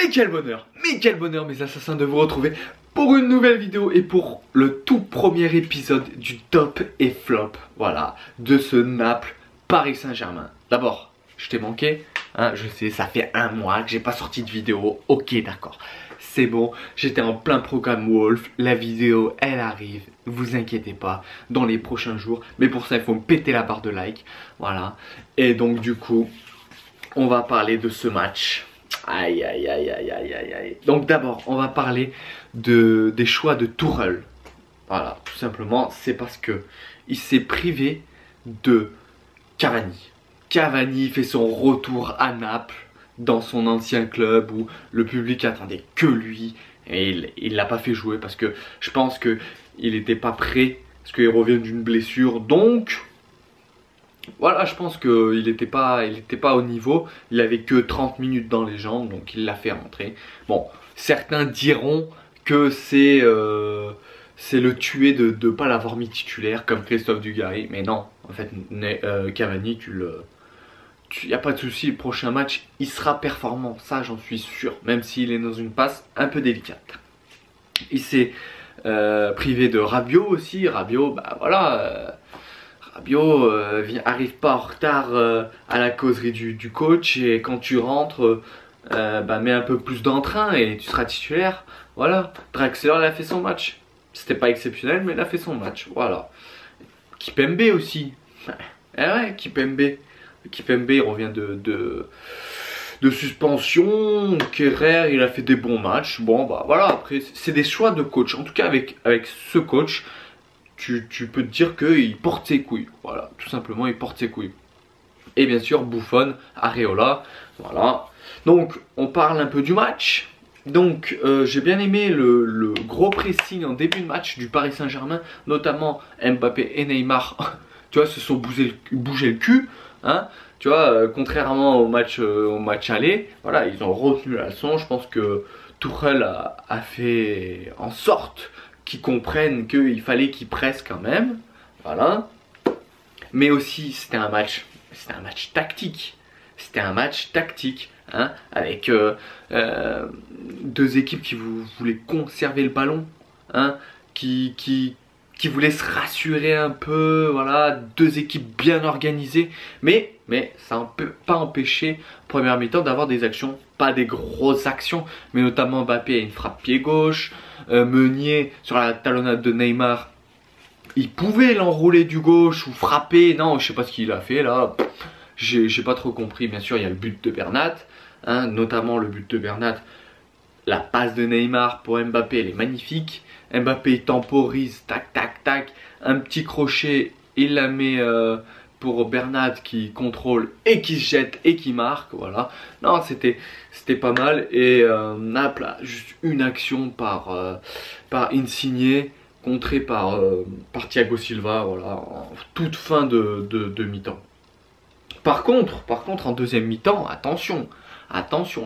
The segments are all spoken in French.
mais quel bonheur mes assassins de vous retrouver pour une nouvelle vidéo et pour le tout premier épisode du top et flop, voilà, de ce Naples Paris Saint-Germain. D'abord, je t'ai manqué, hein, je sais, ça fait un mois que j'ai pas sorti de vidéo, ok d'accord, c'est bon, j'étais en plein programme Wolf, la vidéo elle arrive, vous inquiétez pas, dans les prochains jours, mais pour ça il faut me péter la barre de like, voilà, et donc du coup, on va parler de ce match. Aïe aïe aïe aïe aïe aïe aïe. Donc d'abord on va parler des choix de Tuchel. Voilà, tout simplement c'est parce que il s'est privé de Cavani. Cavani fait son retour à Naples dans son ancien club où le public attendait que lui et il l'a pas fait jouer parce que je pense que il n'était pas prêt parce qu'il revient d'une blessure, donc voilà, je pense qu'il n'était pas au niveau. Il avait que 30 minutes dans les jambes, donc il l'a fait rentrer. Bon, certains diront que c'est le tuer de ne pas l'avoir mis titulaire comme Christophe Dugarry. Mais non, en fait, Cavani, il n'y a pas de souci. Le prochain match, il sera performant. Ça, j'en suis sûr. Même s'il est dans une passe un peu délicate. Il s'est privé de Rabiot aussi. Rabiot, bah voilà... Rabiot arrive pas en retard à la causerie du coach et quand tu rentres, mets un peu plus d'entrain et tu seras titulaire. Voilà, Draxler il a fait son match. C'était pas exceptionnel mais il a fait son match. Voilà. Kimpembe aussi. Eh ouais, Kimpembe. Kimpembe il revient de suspension. Kerrer il a fait des bons matchs. Bon bah voilà, après c'est des choix de coach. En tout cas avec ce coach. Tu peux te dire qu'il porte ses couilles. Voilà, tout simplement, il porte ses couilles. Et bien sûr, Buffon, Areola. Voilà. Donc, on parle un peu du match. Donc, j'ai bien aimé le gros pressing en début de match du Paris Saint-Germain. Notamment Mbappé et Neymar. Tu vois, se sont bougé le cul. Hein, tu vois, contrairement au match aller. Voilà, ils ont retenu la leçon. Je pense que Tuchel a fait en sorte qui comprennent qu'il fallait qu'ils pressent quand même, voilà. Mais aussi c'était un match tactique. C'était un match tactique, hein, avec deux équipes qui voulaient conserver le ballon, hein, qui voulaient se rassurer un peu, voilà, deux équipes bien organisées, mais ça ne peut pas empêcher première mi-temps d'avoir des actions, pas des grosses actions, mais notamment Mbappé a une frappe pied gauche, Meunier sur la talonnade de Neymar, il pouvait l'enrouler du gauche ou frapper, non je sais pas ce qu'il a fait là, j'ai pas trop compris. Bien sûr il y a le but de Bernat, hein, notamment le but de Bernat, la passe de Neymar pour Mbappé elle est magnifique, Mbappé temporise, tac tac tac, un petit crochet, il la met pour Bernat qui contrôle et qui se jette et qui marque, voilà. Non, c'était pas mal. Et Naples a juste une action par Insigne, contrée par Thiago Silva, voilà, en toute fin de mi-temps. Par contre, en deuxième mi-temps, attention,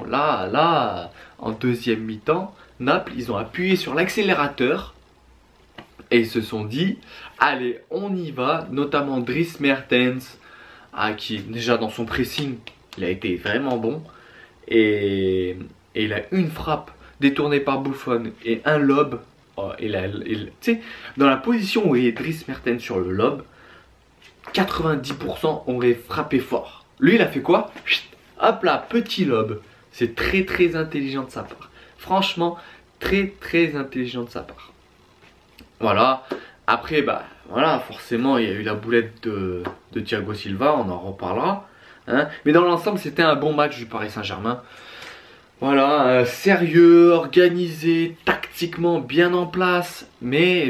là, en deuxième mi-temps, Naples, ils ont appuyé sur l'accélérateur et ils se sont dit, allez, on y va, notamment Dries Mertens, qui déjà dans son pressing, il a été vraiment bon, et il a une frappe détournée par Buffon et un lob, tu sais, dans la position où est Dries Mertens sur le lob, 90% auraient frappé fort. Lui, il a fait quoi? Hop là, petit lob. C'est très très intelligent de sa part. Franchement, très très intelligent de sa part. Voilà. Après, bah voilà, forcément, il y a eu la boulette de Thiago Silva, on en reparlera. Hein. Mais dans l'ensemble, c'était un bon match du Paris Saint-Germain. Voilà, sérieux, organisé, tactiquement bien en place. Mais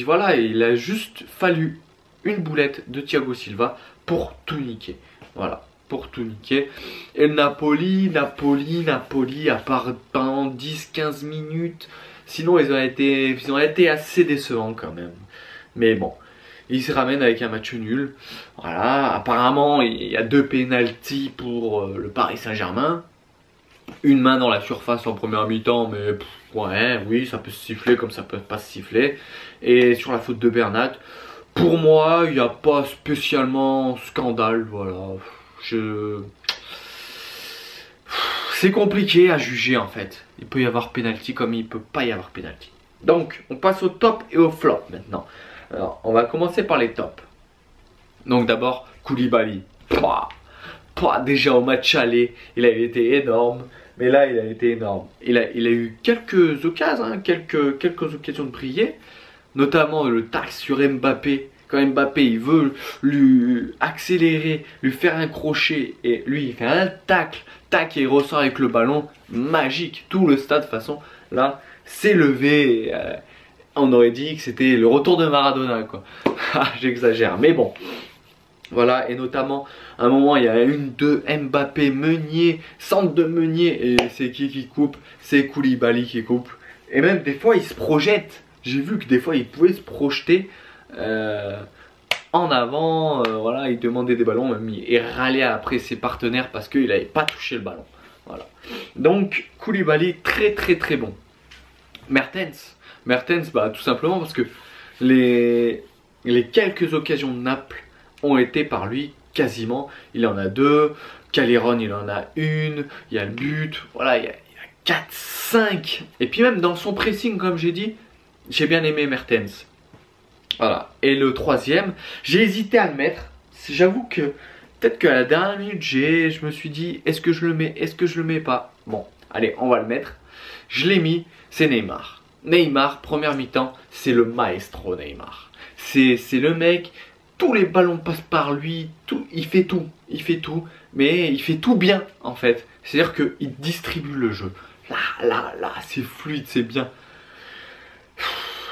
voilà, il a juste fallu une boulette de Thiago Silva pour tout niquer. Voilà, pour tout niquer. Et le Napoli, à part pendant 10-15 minutes, sinon ils ont été assez décevants quand même. Mais bon, ils se ramènent avec un match nul. Voilà, apparemment il y a 2 pénaltys pour le Paris Saint-Germain. Une main dans la surface en première mi-temps, mais ouais, oui, ça peut se siffler comme ça peut pas se siffler. Et sur la faute de Bernat, pour moi, il n'y a pas spécialement scandale, voilà. c'est compliqué à juger en fait. Il peut y avoir penalty comme il peut pas y avoir penalty. Donc on passe au top et au flop maintenant. Alors on va commencer par les tops. Donc d'abord Koulibaly. Déjà au match aller, il a été énorme. Mais là il a été énorme. Il a eu quelques occasions, hein, quelques occasions de briller. Notamment le tacle sur Mbappé. Quand Mbappé il veut lui accélérer, lui faire un crochet et lui il fait un tacle, tac et il ressort avec le ballon, magique. Tout le stade de toute façon là s'est levé. On aurait dit que c'était le retour de Maradona quoi. J'exagère mais bon. Voilà, et notamment à un moment il y a une de Mbappé, Meunier, centre de Meunier, et c'est qui coupe? C'est Koulibaly qui coupe. Et même des fois il se projette. J'ai vu que des fois il pouvait se projeter en avant, voilà, il demandait des ballons, même il râlait après ses partenaires parce qu'il n'avait pas touché le ballon. Voilà. Donc Koulibaly très bon. Mertens, bah, tout simplement parce que les quelques occasions de Naples ont été par lui quasiment. Il en a 2, Calderon il en a 1, il y a le but, voilà, il y a 4, 5. Et puis même dans son pressing comme j'ai dit, j'ai bien aimé Mertens. Voilà. Et le troisième, j'ai hésité à le mettre. J'avoue que peut-être qu'à la dernière minute, je me suis dit, est-ce que je le mets, est-ce que je le mets pas? Bon, allez, on va le mettre. Je l'ai mis, c'est Neymar. Neymar, première mi-temps, c'est le maestro Neymar. C'est le mec, tous les ballons passent par lui, il fait tout, mais il fait tout bien en fait. C'est-à-dire qu'il distribue le jeu. Là, c'est fluide, c'est bien.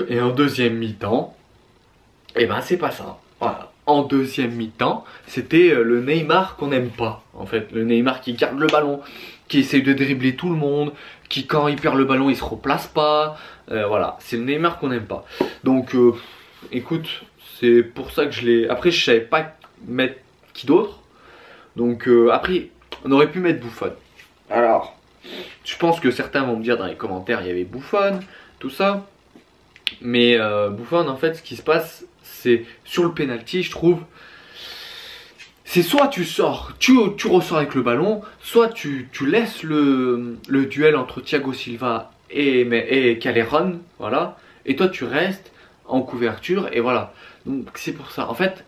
Et en deuxième mi-temps, et ben c'est pas ça. Voilà. En deuxième mi-temps, c'était le Neymar qu'on n'aime pas. En fait, le Neymar qui garde le ballon, qui essaye de dribbler tout le monde, qui quand il perd le ballon, il se replace pas. Voilà, c'est le Neymar qu'on n'aime pas. Donc, écoute, c'est pour ça que je l'ai. Après, je savais pas mettre qui d'autre. Donc, après, on aurait pu mettre Buffon. Alors, je pense que certains vont me dire dans les commentaires, il y avait Buffon, tout ça. Mais Buffon, en fait, ce qui se passe, c'est sur le penalty, je trouve, c'est soit tu sors, tu ressors avec le ballon, soit tu laisses le duel entre Thiago Silva et Calderon, voilà, et toi tu restes en couverture, et voilà. Donc c'est pour ça. En fait,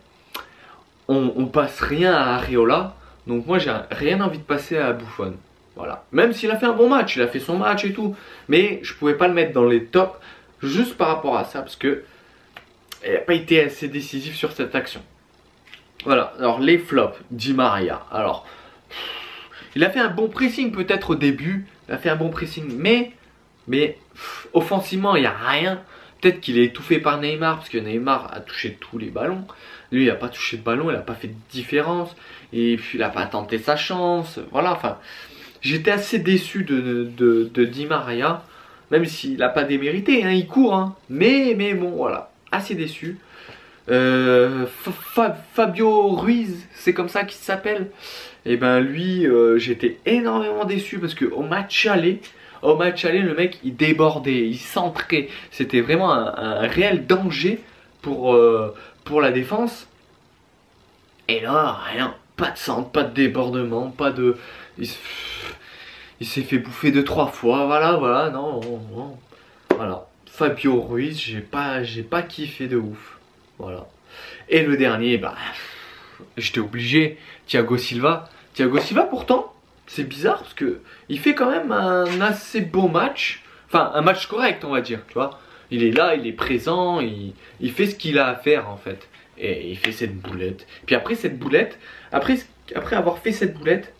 on passe rien à Areola, donc moi j'ai rien envie de passer à Buffon. Voilà. Même s'il a fait un bon match, il a fait son match et tout, mais je pouvais pas le mettre dans les tops. Juste par rapport à ça, parce que il n'a pas été assez décisif sur cette action. Voilà, alors les flops, Di Maria. Alors, il a fait un bon pressing peut-être au début. Il a fait un bon pressing, mais offensivement, il n'y a rien. Peut-être qu'il est étouffé par Neymar, parce que Neymar a touché tous les ballons. Lui, il n'a pas touché de ballon, il n'a pas fait de différence. Et puis, il n'a pas tenté sa chance. Voilà, enfin, j'étais assez déçu de Di Maria. Même s'il n'a pas démérité, hein, il court, hein. Mais bon, voilà, assez déçu. Fabio Ruiz, c'est comme ça qu'il s'appelle. Et ben lui, j'étais énormément déçu parce que au match aller, le mec, il débordait, il centrait. C'était vraiment un réel danger pour la défense. Et là, rien, pas de centre, pas de débordement, pas de... Il s'est fait bouffer 2-3 fois, voilà, non. Voilà. Fabio Ruiz, j'ai pas kiffé de ouf. Voilà. Et le dernier, bah, j'étais obligé, Thiago Silva. Thiago Silva, pourtant, c'est bizarre parce que il fait quand même un assez beau match. Enfin, un match correct, on va dire, tu vois. Il est là, il est présent, il fait ce qu'il a à faire, en fait. Et il fait cette boulette. Puis après cette boulette, après avoir fait cette boulette,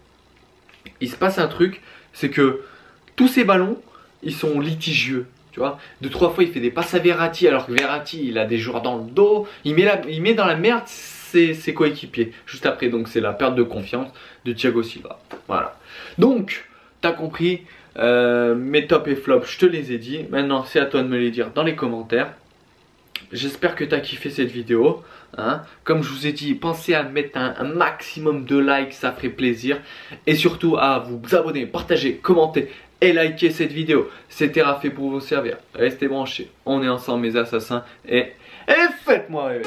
il se passe un truc. C'est que tous ces ballons, ils sont litigieux, tu vois. 2-3 fois, il fait des passes à Verratti, alors que Verratti, il a des joueurs dans le dos. Il met dans la merde ses coéquipiers, juste après. Donc, c'est la perte de confiance de Thiago Silva. Voilà. Donc, t'as compris, mes tops et flops, je te les ai dit. Maintenant, c'est à toi de me les dire dans les commentaires. J'espère que tu as kiffé cette vidéo. Hein. Comme je vous ai dit, pensez à mettre un maximum de likes, ça ferait plaisir. Et surtout à vous abonner, partager, commenter et liker cette vidéo. C'était fait pour vous servir. Restez branchés. On est ensemble mes assassins. Et faites-moi rêver.